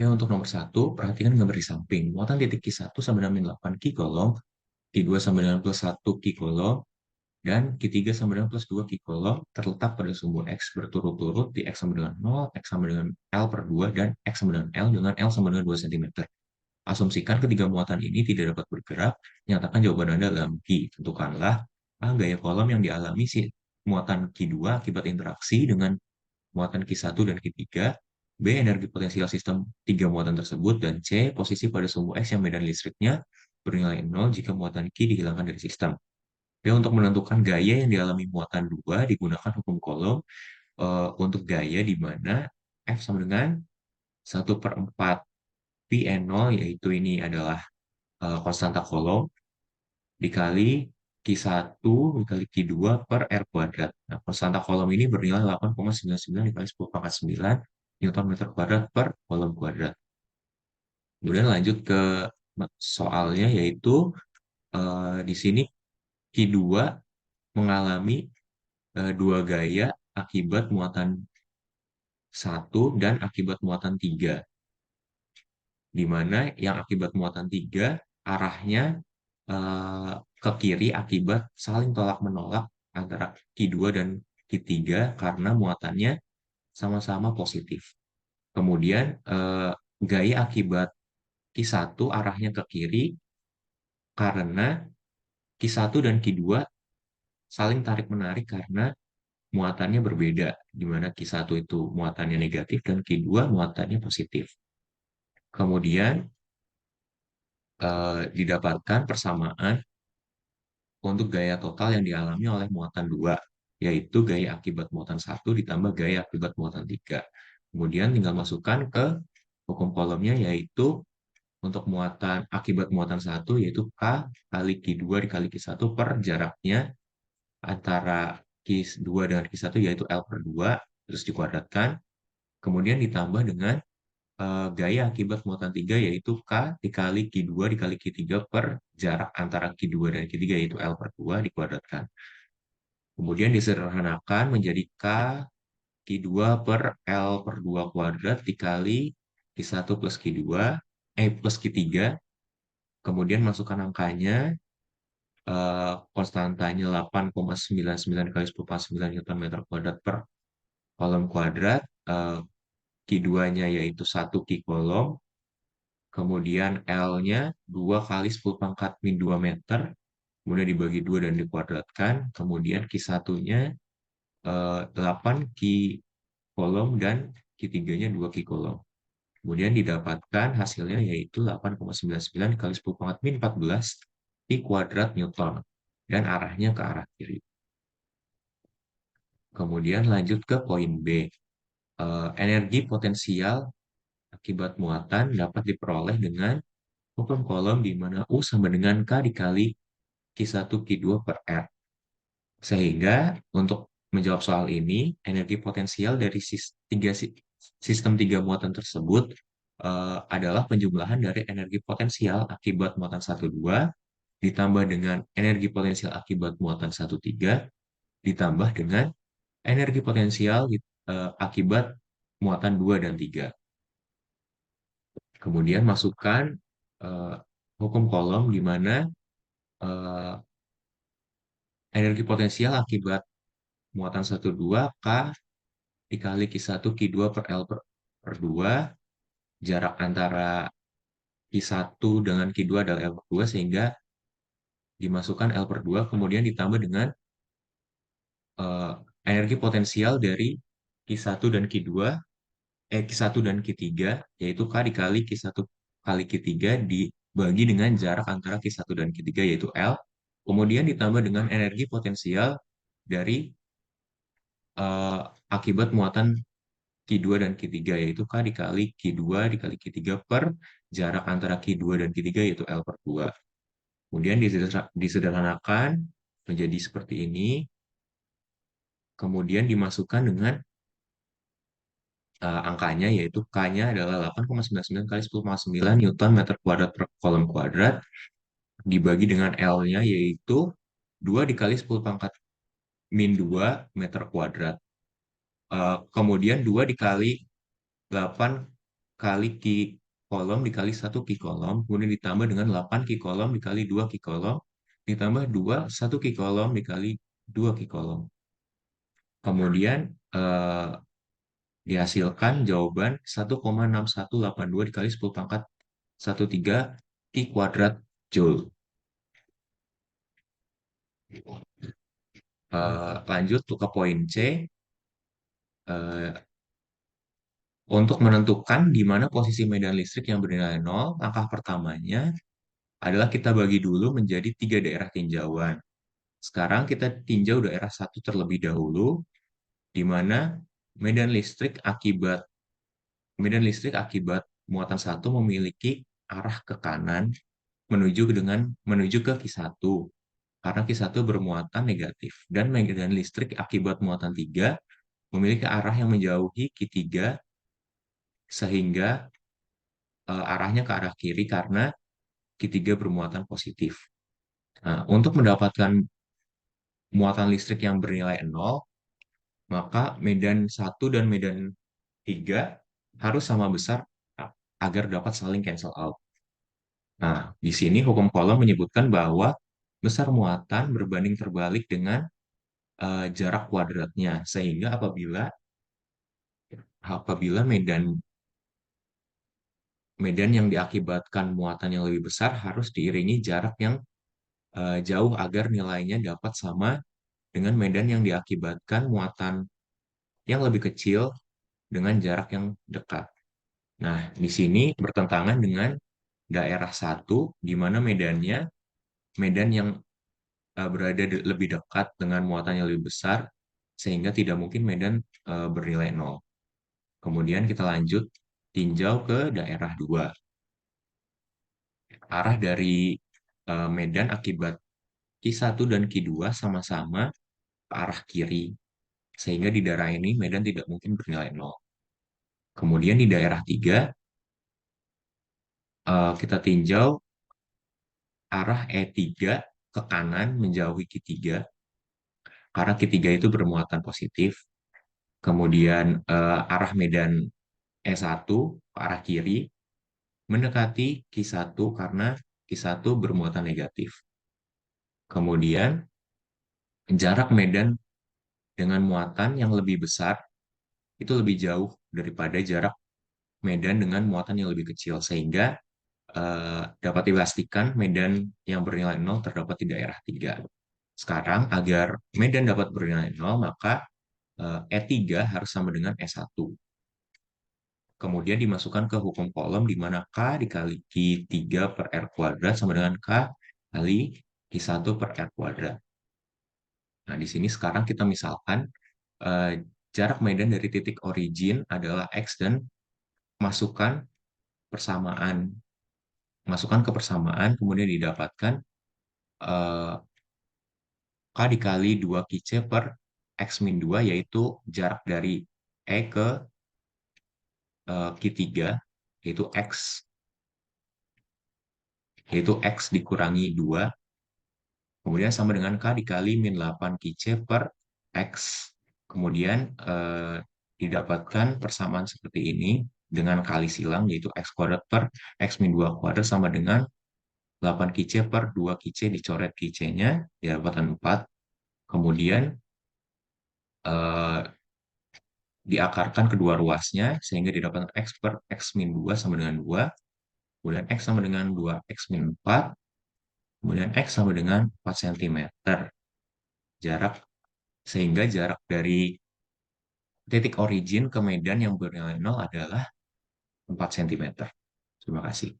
Ya, untuk nomor satu, perhatikan gambar di samping. Muatan titik Q1 sama dengan min 8 Q kolom, Q2 sama dengan plus 1 Q kolom, dan Q3 sama dengan plus 2 Q kolom terletak pada sumbu X berturut-turut di X sama dengan 0, X sama dengan L per 2, dan X sama dengan L sama dengan 2 cm. Asumsikan ketiga muatan ini tidak dapat bergerak, nyatakan jawaban Anda dalam Q. Tentukanlah A, gaya kolom yang dialami si muatan Q2 akibat interaksi dengan muatan Q1 dan Q3, B, energi potensial sistem tiga muatan tersebut, dan C, posisi pada sumbu X yang medan listriknya bernilai 0 jika muatan Q dihilangkan dari sistem. B, untuk menentukan gaya yang dialami muatan 2 digunakan hukum kolom untuk gaya di mana F sama dengan 1/4 Pn0, yaitu ini adalah konstanta kolom, dikali Q1 dikali Q2 per R kuadrat. Nah, konstanta kolom ini bernilai 8,99 dikali 10 pangkat 9 Newton meter kuadrat per kolom kuadrat. Kemudian lanjut ke soalnya, yaitu di sini Q2 mengalami dua gaya akibat muatan 1 dan akibat muatan 3, di mana yang akibat muatan 3 arahnya ke kiri akibat saling tolak-menolak antara Q2 dan Q3 karena muatannya sama-sama positif. Kemudian gaya akibat Q1 arahnya ke kiri karena Q1 dan Q2 saling tarik-menarik karena muatannya berbeda, di mana Q1 itu muatannya negatif dan Q2 muatannya positif. Kemudian didapatkan persamaan untuk gaya total yang dialami oleh muatan 2, yaitu gaya akibat muatan 1 ditambah gaya akibat muatan 3. Kemudian tinggal masukkan ke hukum kolomnya, yaitu untuk muatan akibat muatan 1, yaitu K kali Q2 dikali Q1 per jaraknya antara Q2 dengan Q1, yaitu L per 2, terus dikuadratkan. Kemudian ditambah dengan gaya akibat muatan 3, yaitu K dikali Q2 dikali Q3 per jarak antara Q2 dan Q3, yaitu L per 2, dikuadratkan. Kemudian disederhanakan menjadi K Q2 per L per 2 kuadrat dikali Q1 plus Q2, plus Q3. Kemudian masukkan angkanya, konstantanya 8,99 kali 10 pangkat 9 Newton meter kuadrat per kolom kuadrat, Q2-nya yaitu 1 Q kolom, kemudian L-nya 2 kali 10 pangkat min 2 meter, kemudian dibagi 2 dan dikuadratkan, kemudian Q1-nya 8 Q kolom dan Q3-nya 2 Q kolom. Kemudian didapatkan hasilnya yaitu 8,99 kali 10 pangkat min 14 Q kuadrat Newton, dan arahnya ke arah kiri. Kemudian lanjut ke poin B. Energi potensial akibat muatan dapat diperoleh dengan hukum kolom di mana U sama dengan K dikali Q1 Q2 per R. Sehingga untuk menjawab soal ini, energi potensial dari sistem tiga muatan tersebut adalah penjumlahan dari energi potensial akibat muatan 1,2 ditambah dengan energi potensial akibat muatan 1,3 ditambah dengan energi potensial akibat muatan 2 dan 3. Kemudian masukkan eh, hukum kolom di mana eh, energi potensial akibat muatan 1,2 K dikali Q1 Q2 per L per 2, jarak antara Q1 dengan Q2 adalah L per 2, sehingga dimasukkan L per 2, kemudian ditambah dengan eh, energi potensial dari Q1 dan Q2, Q1 dan Q3, yaitu K dikali Q1 kali Q3 dibagi dengan jarak antara Q1 dan Q3, yaitu L, kemudian ditambah dengan energi potensial dari eh, akibat muatan Q2 dan Q3, yaitu K dikali Q2 dikali Q3 per jarak antara Q2 dan Q3, yaitu L per 2. Kemudian disederhanakan menjadi seperti ini, kemudian dimasukkan dengan angkanya, yaitu K-nya adalah 8,99 kali 10,9 Newton meter kuadrat per kolom kuadrat, dibagi dengan L-nya yaitu 2 dikali 10 pangkat min 2 meter kuadrat. Kemudian 2 dikali 8 kali Q kolom dikali 1 Q kolom, kemudian ditambah dengan 8 Q kolom dikali 2 Q kolom, ditambah 2, 1 Q kolom dikali 2 Q kolom. Kemudian dihasilkan jawaban 1,6182 dikali 10 pangkat 13 Q kuadrat Joule. Lanjut ke poin C. Eh, untuk menentukan di mana posisi medan listrik yang bernilai 0, langkah pertamanya adalah kita bagi dulu menjadi 3 daerah tinjauan. Sekarang kita tinjau daerah 1 terlebih dahulu, di mana medan listrik akibat muatan 1 memiliki arah ke kanan menuju ke Q1 karena Q1 bermuatan negatif, dan medan listrik akibat muatan 3 memiliki arah yang menjauhi Q3 sehingga arahnya ke arah kiri karena Q3 bermuatan positif. Nah, untuk mendapatkan muatan listrik yang bernilai 0, maka medan 1 dan medan 3 harus sama besar agar dapat saling cancel out. Nah, di sini hukum Coulomb menyebutkan bahwa besar muatan berbanding terbalik dengan jarak kuadratnya, sehingga apabila medan medan yang diakibatkan muatan yang lebih besar harus diiringi jarak yang jauh agar nilainya dapat sama dengan medan yang diakibatkan muatan yang lebih kecil dengan jarak yang dekat. Nah, di sini bertentangan dengan daerah 1, di mana medan yang berada lebih dekat dengan muatan yang lebih besar, sehingga tidak mungkin medan bernilai 0. Kemudian kita lanjut tinjau ke daerah 2. Arah dari medan akibat Q1 dan Q2 sama-sama ke arah kiri, sehingga di daerah ini medan tidak mungkin bernilai 0. Kemudian di daerah 3, kita tinjau arah E3 ke kanan menjauhi Q3, karena Q3 itu bermuatan positif. Kemudian arah medan E1 ke arah kiri mendekati Q1 karena Q1 bermuatan negatif. Kemudian jarak medan dengan muatan yang lebih besar itu lebih jauh daripada jarak medan dengan muatan yang lebih kecil, sehingga dapat dipastikan medan yang bernilai 0 terdapat di daerah 3. Sekarang, agar medan dapat bernilai 0, maka E3 harus sama dengan E1. Kemudian dimasukkan ke hukum Coulomb di mana K dikali Q3 per R kuadrat sama dengan K kali Q1 per R kuadrat. Nah, di sini sekarang kita misalkan eh, jarak medan dari titik origin adalah X dan masukkan persamaan. Masukkan ke persamaan, kemudian didapatkan eh, K dikali 2 Qc per X min 2, yaitu jarak dari E ke Q3, yaitu X dikurangi 2, kemudian sama dengan K dikali min 8 Qc per X. Kemudian didapatkan persamaan seperti ini dengan kali silang, yaitu X kuadrat per X min 2 kuadrat sama dengan 8 Qc per 2 Qc, dicoret Qc-nya, didapatkan 4. Kemudian eh, diakarkan kedua ruasnya, sehingga didapatkan X per X min 2 sama dengan 2, kemudian X sama dengan 2X min 4, kemudian X sama dengan 4 cm. Jarak, sehingga jarak dari titik origin ke medan yang bernilai 0 adalah 4 cm. Terima kasih.